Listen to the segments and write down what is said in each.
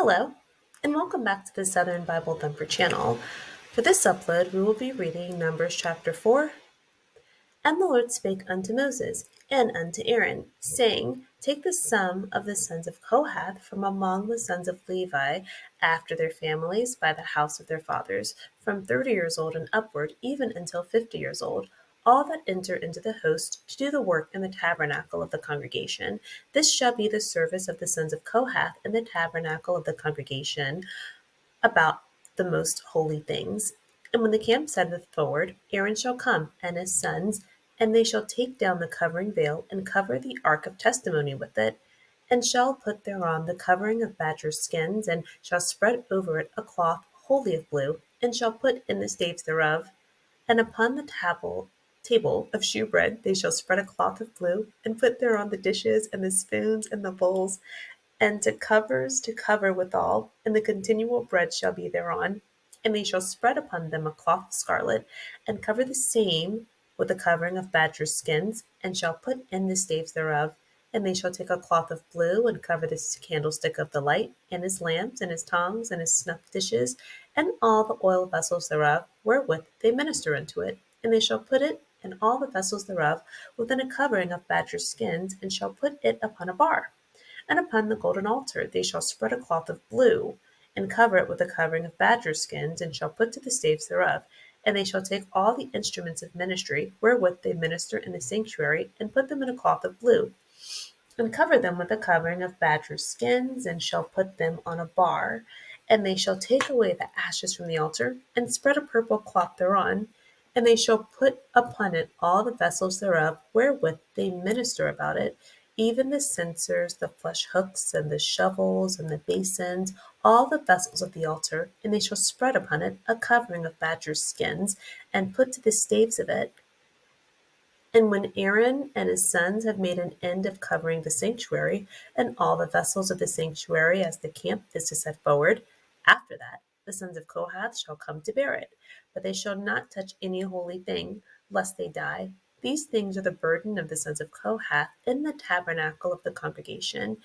Hello, and welcome back to the Southern Bible Thumper channel. For this upload, we will be reading Numbers chapter 4. And the Lord spake unto Moses and unto Aaron, saying, Take the sum of the sons of Kohath from among the sons of Levi, after their families, by the house of their fathers, from 30 years old and upward, even until 50 years old, all that enter into the host to do the work in the tabernacle of the congregation. This shall be the service of the sons of Kohath in the tabernacle of the congregation about the most holy things. And when the camp setteth forward, Aaron shall come, and his sons, and they shall take down the covering veil, and cover the ark of testimony with it, and shall put thereon the covering of badgers' skins, and shall spread over it a cloth wholly of blue, and shall put in the staves thereof. And upon the table of shewbread they shall spread a cloth of blue, and put thereon the dishes, and the spoons, and the bowls, and to covers to cover withal, and the continual bread shall be thereon. And they shall spread upon them a cloth of scarlet, and cover the same with a covering of badgers' skins, and shall put in the staves thereof. And they shall take a cloth of blue, and cover the candlestick of the light, and his lamps, and his tongs, and his snuff dishes, and all the oil vessels thereof, wherewith they minister unto it. And they shall put it and all the vessels thereof within a covering of badgers' skins, and shall put it upon a bar. And upon the golden altar they shall spread a cloth of blue, and cover it with a covering of badger skins, and shall put to the staves thereof. And they shall take all the instruments of ministry, wherewith they minister in the sanctuary, and put them in a cloth of blue, and cover them with a covering of badger skins, and shall put them on a bar. And they shall take away the ashes from the altar, and spread a purple cloth thereon. And they shall put upon it all the vessels thereof, wherewith they minister about it, even the censers, the flesh hooks, and the shovels, and the basins, all the vessels of the altar. And they shall spread upon it a covering of badger skins, and put to the staves of it. And when Aaron and his sons have made an end of covering the sanctuary, and all the vessels of the sanctuary as the camp is to set forward, after that the sons of Kohath shall come to bear it. But they shall not touch any holy thing, lest they die. These things are the burden of the sons of Kohath in the tabernacle of the congregation.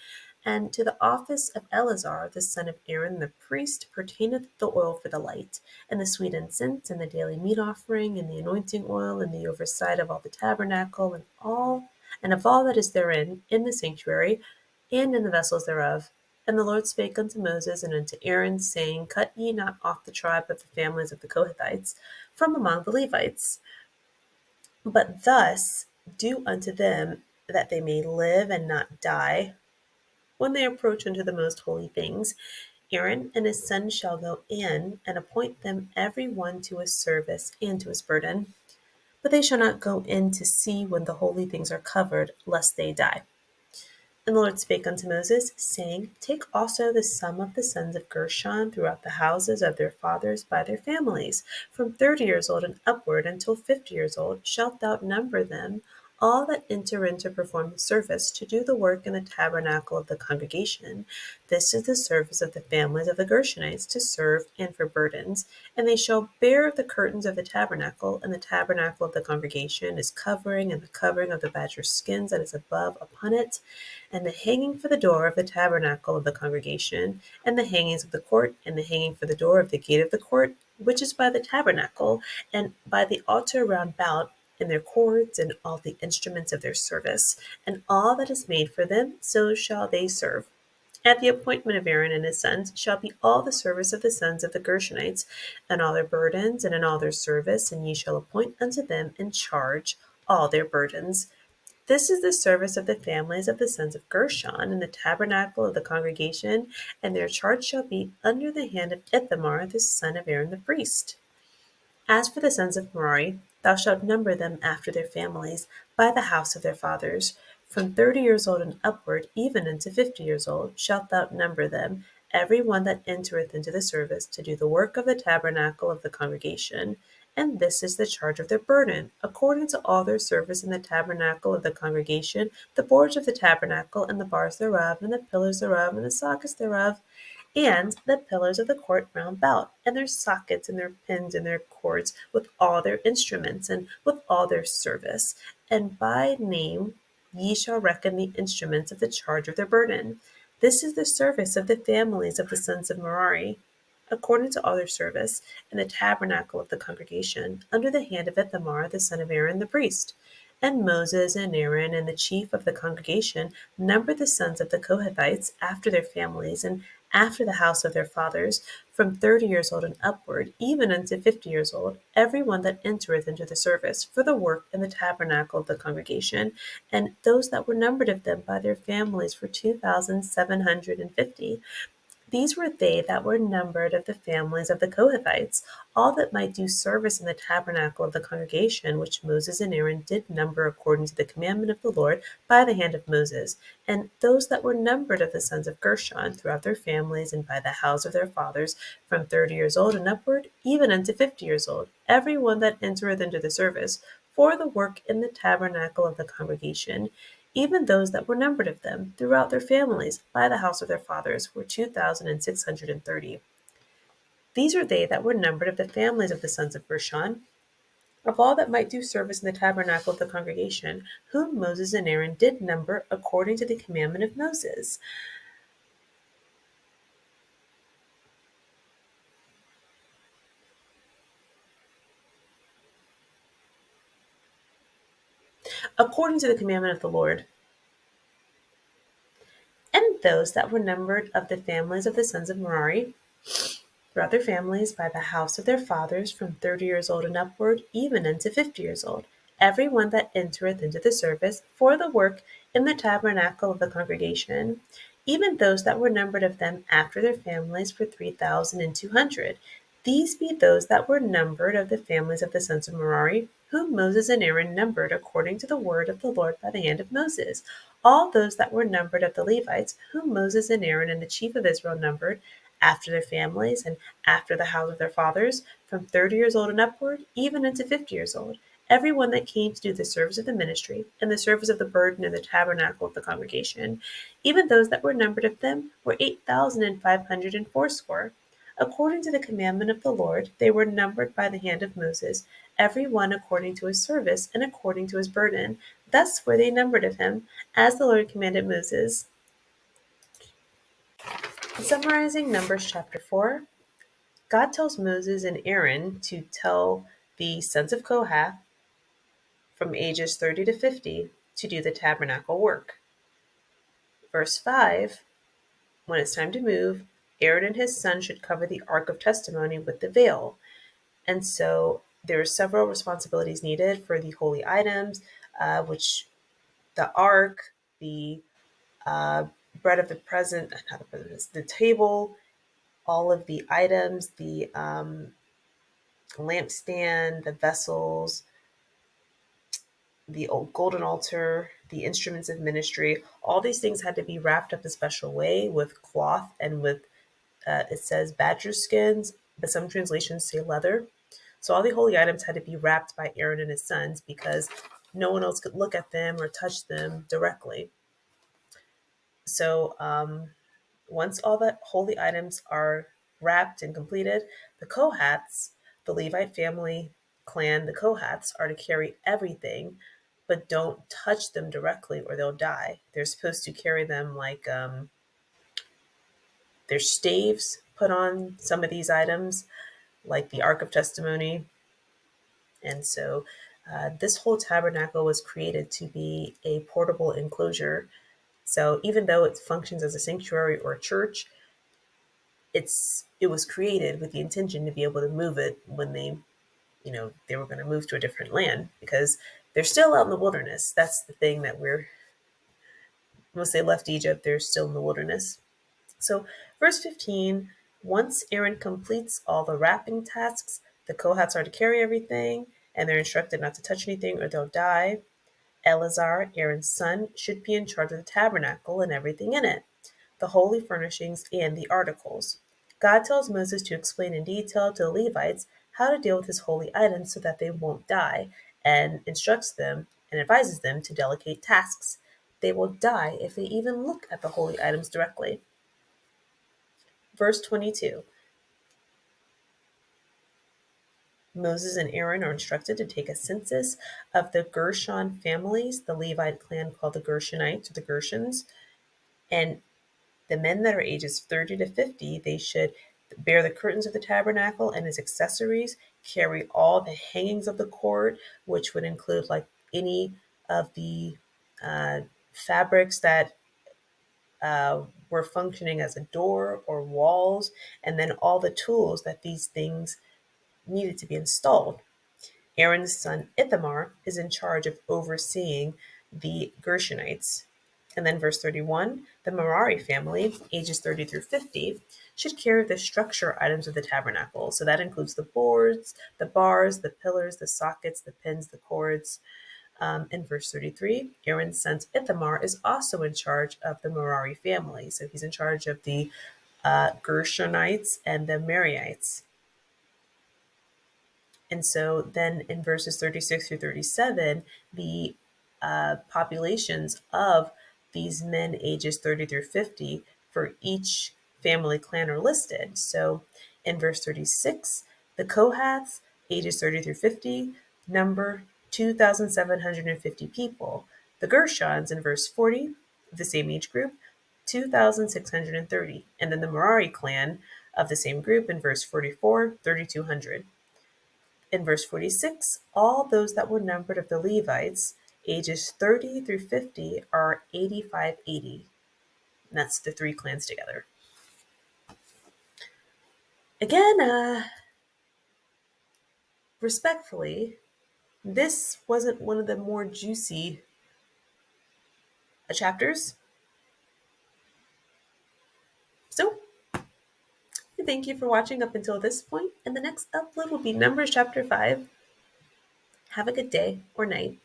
And to the office of Eleazar the son of Aaron the priest pertaineth the oil for the light, and the sweet incense, and the daily meat offering, and the anointing oil, and the oversight of all the tabernacle, and of all that is therein, in the sanctuary, and in the vessels thereof. And the Lord spake unto Moses and unto Aaron, saying, Cut ye not off the tribe of the families of the Kohathites from among the Levites, but thus do unto them, that they may live and not die, when they approach unto the most holy things. Aaron and his sons shall go in, and appoint them every one to his service and to his burden. But they shall not go in to see when the holy things are covered, lest they die. And the Lord spake unto Moses, saying, Take also the sum of the sons of Gershon throughout the houses of their fathers by their families, from 30 years old and upward until 50 years old, shalt thou number them, all that enter in to perform the service, to do the work in the tabernacle of the congregation. This is the service of the families of the Gershonites, to serve and for burdens. And they shall bear the curtains of the tabernacle, and the tabernacle of the congregation is covering, and the covering of the badger skins that is above upon it, and the hanging for the door of the tabernacle of the congregation, and the hangings of the court, and the hanging for the door of the gate of the court, which is by the tabernacle, and by the altar round about, and their cords, and all the instruments of their service, and all that is made for them, so shall they serve. At the appointment of Aaron and his sons shall be all the service of the sons of the Gershonites, and all their burdens, and in all their service, and ye shall appoint unto them in charge all their burdens. This is the service of the families of the sons of Gershon in the tabernacle of the congregation, and their charge shall be under the hand of Ithamar the son of Aaron the priest. As for the sons of Merari, thou shalt number them after their families, by the house of their fathers. From 30 years old and upward, even unto 50 years old, shalt thou number them, every one that entereth into the service, to do the work of the tabernacle of the congregation. And this is the charge of their burden, according to all their service in the tabernacle of the congregation, the boards of the tabernacle, and the bars thereof, and the pillars thereof, and the sockets thereof, and the pillars of the court round about, and their sockets, and their pins, and their cords, with all their instruments, and with all their service. And by name ye shall reckon the instruments of the charge of their burden. This is the service of the families of the sons of Merari, according to all their service, in the tabernacle of the congregation, under the hand of Ithamar the son of Aaron the priest. And Moses and Aaron and the chief of the congregation numbered the sons of the Kohathites after their families and after the house of their fathers, from 30 years old and upward, even unto 50 years old, every one that entereth into the service for the work in the tabernacle of the congregation, and those that were numbered of them by their families were 2,750. These were they that were numbered of the families of the Kohathites, all that might do service in the tabernacle of the congregation, which Moses and Aaron did number according to the commandment of the Lord by the hand of Moses. And those that were numbered of the sons of Gershon throughout their families and by the house of their fathers, from 30 years old and upward, even unto 50 years old, every one that entereth into the service, for the work in the tabernacle of the congregation. Even those that were numbered of them throughout their families by the house of their fathers were 2,630. These are they that were numbered of the families of the sons of Gershon, of all that might do service in the tabernacle of the congregation, whom Moses and Aaron did number according to the commandment of Moses. According to the commandment of the Lord. And those that were numbered of the families of the sons of Merari, throughout their families by the house of their fathers, from 30 years old and upward, even unto 50 years old, every one that entereth into the service for the work in the tabernacle of the congregation, even those that were numbered of them after their families were 3,200. These be those that were numbered of the families of the sons of Merari, whom Moses and Aaron numbered according to the word of the Lord by the hand of Moses. All those that were numbered of the Levites, whom Moses and Aaron and the chief of Israel numbered, after their families and after the house of their fathers, from 30 years old and upward, even unto 50 years old, every one that came to do the service of the ministry and the service of the burden in the tabernacle of the congregation, even those that were numbered of them were 8,500 According to the commandment of the Lord, they were numbered by the hand of Moses, every one according to his service and according to his burden. Thus were they numbered of him, as the Lord commanded Moses. Summarizing Numbers chapter 4, God tells Moses and Aaron to tell the sons of Kohath from ages 30 to 50 to do the tabernacle work. Verse 5, when it's time to move, Aaron and his son should cover the ark of testimony with the veil. And so there are several responsibilities needed for the holy items, which the ark, the bread of the present, not the present, the table, all of the items, the lampstand, the vessels, the golden altar, the instruments of ministry, all these things had to be wrapped up a special way with cloth and with, it says badger skins, but some translations say leather. So all the holy items had to be wrapped by Aaron and his sons because no one else could look at them or touch them directly. So once all the holy items are wrapped and completed, the Kohaths, the Levite family clan, the Kohaths, are to carry everything, but don't touch them directly or they'll die. They're supposed to carry them like their staves put on some of these items, like the Ark of Testimony. And so this whole tabernacle was created to be a portable enclosure. So even though it functions as a sanctuary or a church, it was created with the intention to be able to move it when they were going to move to a different land, because they're still out in the wilderness. That's the thing that once they left Egypt, they're still in the wilderness. So verse 15, once Aaron completes all the wrapping tasks, the Kohaths are to carry everything, and they're instructed not to touch anything or they'll die. Eleazar, Aaron's son, should be in charge of the tabernacle and everything in it, the holy furnishings and the articles. God tells Moses to explain in detail to the Levites how to deal with his holy items so that they won't die, and instructs them and advises them to delegate tasks. They will die if they even look at the holy items directly. Verse 22, Moses and Aaron are instructed to take a census of the Gershon families, the Levite clan called the Gershonites or the Gershons, and The men that are ages 30 to 50, they should bear the curtains of the tabernacle and its accessories, carry all the hangings of the court, which would include like any of the uh, fabrics that were functioning as a door or walls, and then all the tools that these things needed to be installed. Aaron's son Ithamar is in charge of overseeing the Gershonites. And then verse 31, the Merari family, ages 30 through 50, should carry the structure items of the tabernacle. So that includes the boards, the bars, the pillars, the sockets, the pins, the cords. In verse 33, Aaron's son Ithamar is also in charge of the Merari family. So he's in charge of the Gershonites and the Merarites. And so then in verses 36 through 37, the populations of these men ages 30 through 50 for each family clan are listed. So in verse 36, the Kohaths, ages 30 through 50, number 2,750 people. The Gershons in verse 40, the same age group, 2,630. And then the Merari clan of the same group in verse 44, 3,200. In verse 46, all those that were numbered of the Levites, ages 30 through 50, are 8580. And that's the three clans together. Again, respectfully, this wasn't one of the more juicy chapters. So, thank you for watching up until this point, and the next upload will be Numbers chapter 5. Have a good day or night.